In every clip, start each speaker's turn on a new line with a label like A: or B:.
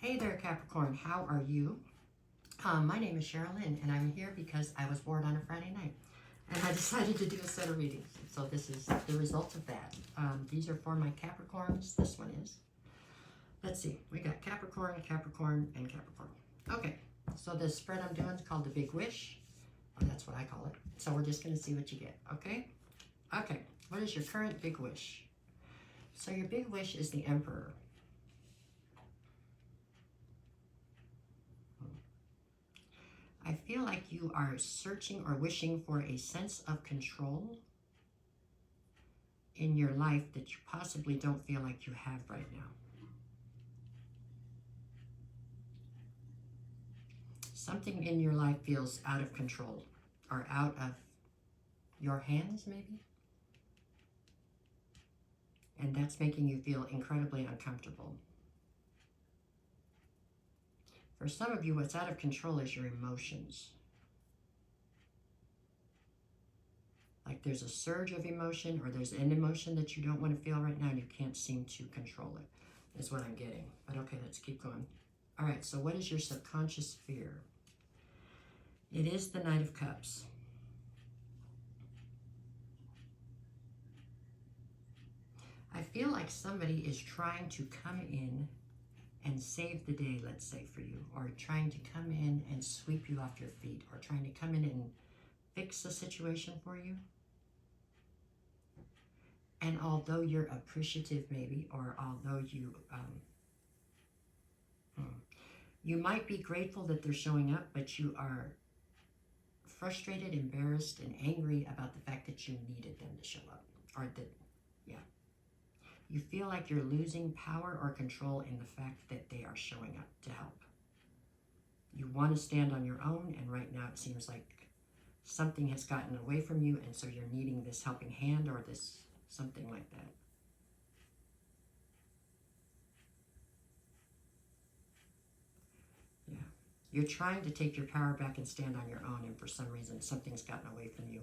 A: Hey there, Capricorn. How are you? My name is Sherilyn, and I'm here because I was bored on a Friday night, and I decided to do a set of readings. So this is the result of that. These are for my Capricorns. This one is. Let's see. We got Capricorn, Capricorn, and Capricorn. Okay. So the spread I'm doing is called the Big Wish. Or that's what I call it. So we're just going to see what you get. Okay? Okay. What is your current Big Wish? So your Big Wish is the Emperor. I feel like you are searching or wishing for a sense of control in your life that you possibly don't feel like you have right now. Something in your life feels out of control or out of your hands, maybe. And that's making you feel incredibly uncomfortable. For some of you, what's out of control is your emotions. Like there's a surge of emotion, or there's an emotion that you don't want to feel right now and you can't seem to control it, is what I'm getting. But okay, let's keep going. All right, so what is your subconscious fear? It is the Knight of Cups. I feel like somebody is trying to come in and save the day, let's say, for you, or trying to come in and sweep you off your feet, or trying to come in and fix a situation for you. And although you're appreciative maybe, or although you might be grateful that they're showing up, but you are frustrated, embarrassed, and angry about the fact that you needed them to show up, or that, yeah. You feel like you're losing power or control in the fact that they are showing up to help. You want to stand on your own, and right now it seems like something has gotten away from you, and so you're needing this helping hand or this something like that. Yeah. You're trying to take your power back and stand on your own, and for some reason something's gotten away from you.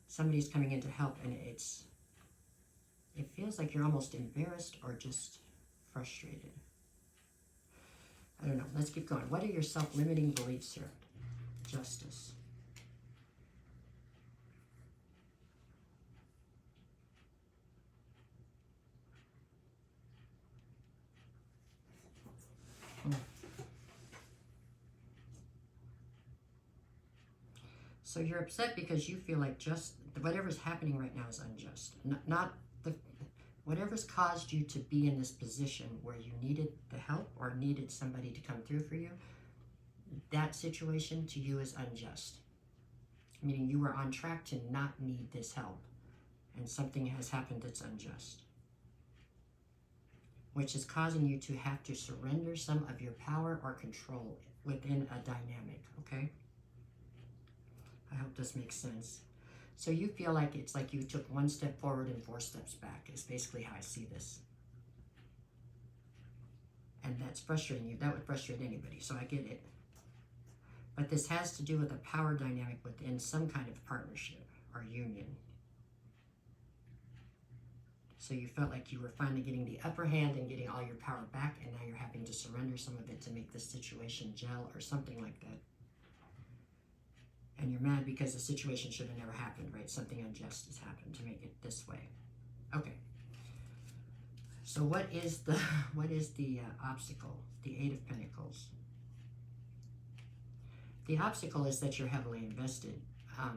A: Somebody's coming in to help, and it feels like you're almost embarrassed or just frustrated. I don't know. Let's keep going. What are your self-limiting beliefs here? Justice. So you're upset because you feel like just whatever's happening right now is unjust. Whatever's caused you to be in this position where you needed the help or needed somebody to come through for you, that situation to you is unjust. Meaning you were on track to not need this help, and something has happened that's unjust, which is causing you to have to surrender some of your power or control within a dynamic, okay? I hope this makes sense. So you feel like it's like you took one step forward and 4 steps back, is basically how I see this. And that's frustrating you. That would frustrate anybody, so I get it. But this has to do with a power dynamic within some kind of partnership or union. So you felt like you were finally getting the upper hand and getting all your power back, and now you're having to surrender some of it to make this situation gel or something like that. And you're mad because the situation should have never happened, right? Something unjust has happened to make it this way. Okay. So what is the obstacle? The 8 of Pentacles. The obstacle is that you're heavily invested. I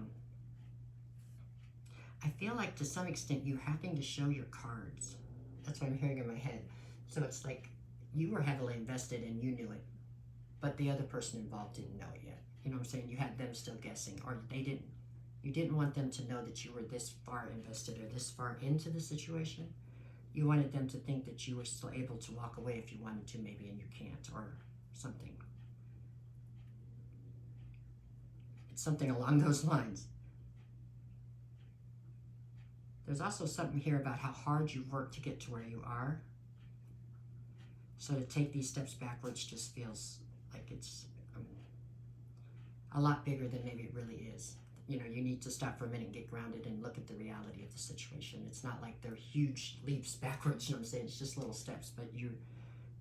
A: feel like to some extent you're having to show your cards. That's what I'm hearing in my head. So it's like you were heavily invested and you knew it, but the other person involved didn't know it yet. You know what I'm saying? You had them still guessing, or you didn't want them to know that you were this far invested or this far into the situation. You wanted them to think that you were still able to walk away if you wanted to, maybe, and you can't, or something. It's something along those lines. There's also something here about how hard you've worked to get to where you are. So to take these steps backwards just feels like it's a lot bigger than maybe it really is. You know, you need to stop for a minute and get grounded and look at the reality of the situation. It's not like they're huge leaps backwards, you know what I'm saying? It's just little steps, but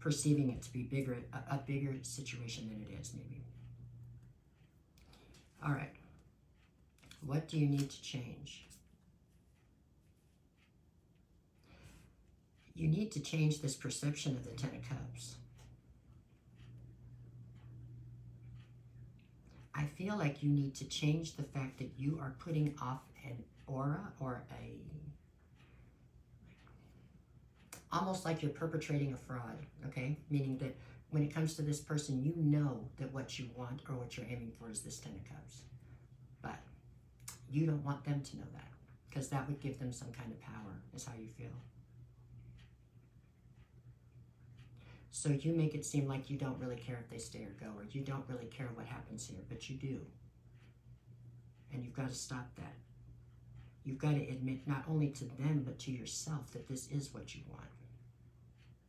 A: perceiving it to be bigger, a bigger situation than it is, maybe. All right. What do you need to change? You need to change this perception of the Ten of Cups. I feel like you need to change the fact that you are putting off an aura or almost like you're perpetrating a fraud, okay? Meaning that when it comes to this person, you know that what you want or what you're aiming for is this Ten of Cups. But you don't want them to know that, because that would give them some kind of power, is how you feel. So you make it seem like you don't really care if they stay or go, or you don't really care what happens here, but you do. And you've got to stop that. You've got to admit not only to them, but to yourself that this is what you want.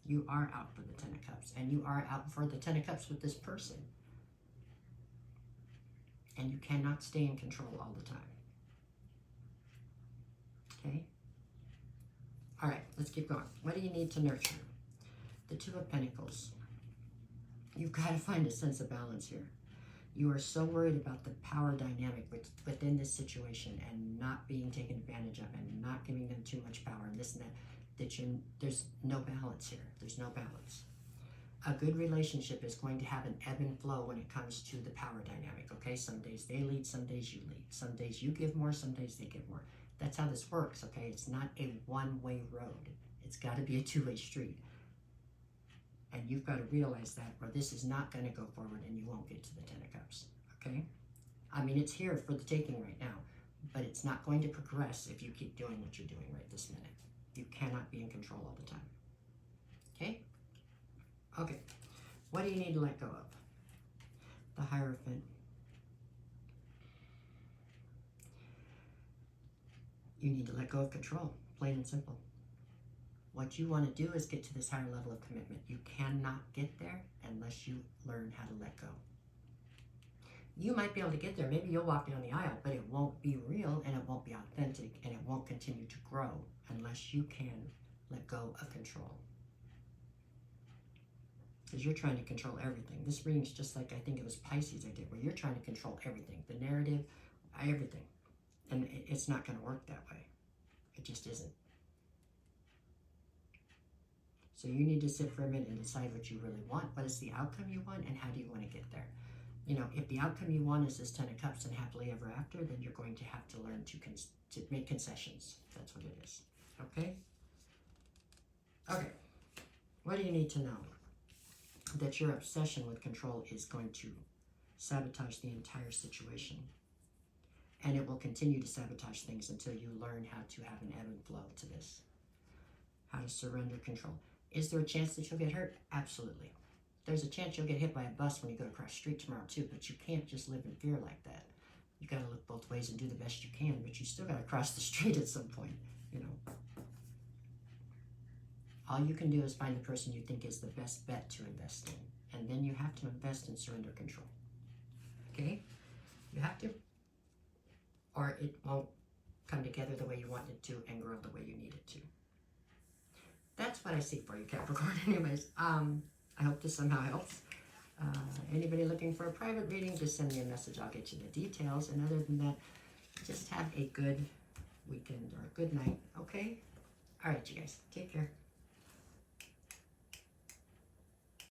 A: You are out for the Ten of Cups, and you are out for the Ten of Cups with this person. And you cannot stay in control all the time. Okay? All right, let's keep going. What do you need to nurture? The Two of Pentacles. You've got to find a sense of balance here. You are so worried about the power dynamic within this situation and not being taken advantage of and not giving them too much power and this and that, there's no balance here. There's no balance. A good relationship is going to have an ebb and flow when it comes to the power dynamic, okay? Some days they lead, some days you lead. Some days you give more, some days they give more. That's how this works, okay? It's not a one-way road. It's got to be a two-way street. And you've got to realize that, or this is not going to go forward and you won't get to the Ten of Cups, okay? I mean, it's here for the taking right now, but it's not going to progress if you keep doing what you're doing right this minute. You cannot be in control all the time, okay? Okay, what do you need to let go of? The Hierophant. You need to let go of control, plain and simple. What you want to do is get to this higher level of commitment. You cannot get there unless you learn how to let go. You might be able to get there. Maybe you'll walk down the aisle, but it won't be real and it won't be authentic and it won't continue to grow unless you can let go of control. Because you're trying to control everything. This reading's just like, I think it was Pisces I did, where you're trying to control everything. The narrative, everything. And it's not going to work that way. It just isn't. So you need to sit for a minute and decide what you really want. What is the outcome you want and how do you want to get there? You know, if the outcome you want is this Ten of Cups and happily ever after, then you're going to have to learn to make concessions. That's what it is. Okay? Okay. What do you need to know? That your obsession with control is going to sabotage the entire situation. And it will continue to sabotage things until you learn how to have an ebb and flow to this. How to surrender control. Is there a chance that you'll get hurt? Absolutely. There's a chance you'll get hit by a bus when you go across the street tomorrow too, but you can't just live in fear like that. You got to look both ways and do the best you can, but you still got to cross the street at some point, you know. All you can do is find the person you think is the best bet to invest in, and then you have to invest in surrender control. Okay? You have to. Or it won't come together the way you want it to and grow the way you need it to. That's what I see for you, Capricorn. Anyways, I hope this somehow helps. Anybody looking for a private reading, just send me a message. I'll get you the details. And other than that, just have a good weekend or a good night, okay? All right, you guys. Take care.